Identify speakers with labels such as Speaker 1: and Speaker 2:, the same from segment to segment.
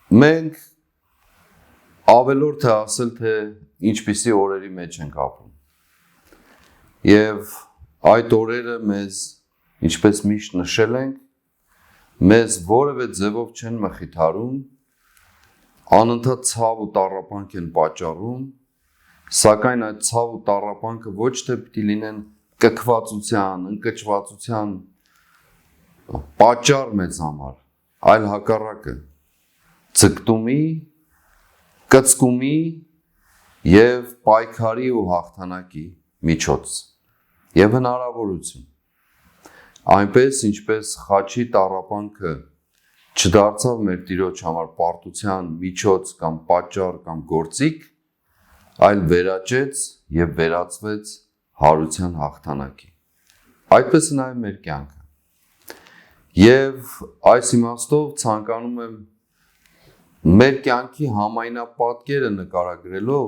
Speaker 1: Մենք ավելորդ է ասել, թե ինչպիսի օրերի մեջ ենք ապրում և այդ օրերը մեզ, ինչպես միշտ նշել ենք, մեզ որևէ ձևով չեն մխիթարում, անընդհատ ցավ ու տառապանք են պատճառում, սակայն այդ ցավ ու տառապանքը ոչ թե պիտի լինեն կքվածության, ընկճվածության պատճառ մեզ համար, այլ հակառակը, ձգտումի, կծկումի և պայքարի ու հաղթանակի միջոց և հնարավորություն, այնպես ինչպես խաչի տառապանքը չդարձավ մեր Տիրոջ համար պարտության միջոց կամ պատճառ կամ գործիք, այլ վերաճեց և վերածվեց հարության հաղթանակի, այդպես է նաև մեր կյանքը և այս իմաստով ցանկանում եմ մեր կյանքի համայնապատկերը նկարագրելով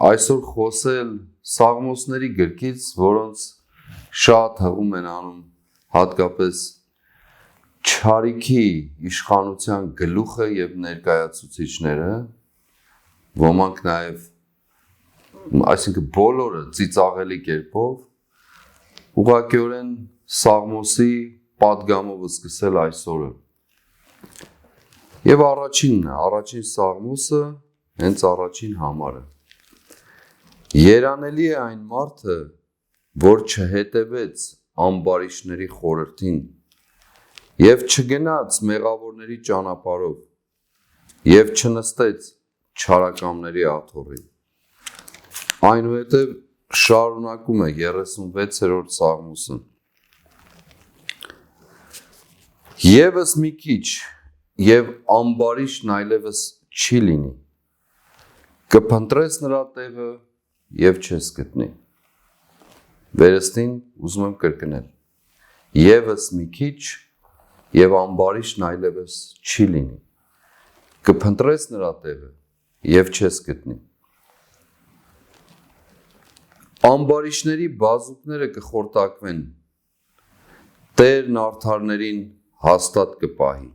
Speaker 1: այսօր խոսել Սաղմոսների գրքից, որոնց շատ հղում են անում հատկապես չարիքի իշխանության գլուխը և ներկայացուցիչները, ոմանք նաև, այսինքն բոլորը ծիծաղելի կերպով, ուղղակիորեն Սաղմոսի պատգամով սկսել այսօրը և առաջին Սաղմոսը, հենց առաջին համարը Երանելի է այն մարդը, որ չհետևեց ամբարիշտների խորհրդին և չգնաց մեղավորների ճանապարհով և չնստեց չարակամների աթոռին, այնուհետև շարունակում է 36-րդ Սաղմոսը Եվս մի քիչ և ամբարիշտն այլևս չի լինի, կփնտրես նրա տեղը և չես գտնի, վերստին ուզում եմ կրկնել, Եվս մի քիչ և ամբարիշտն այլևս չի լինի, կփնտրես նրա տեղը և չես գտնի, ամբարիշտների բազուկները կխորտակվեն, Տերն արդարներին հաստատ կպահի,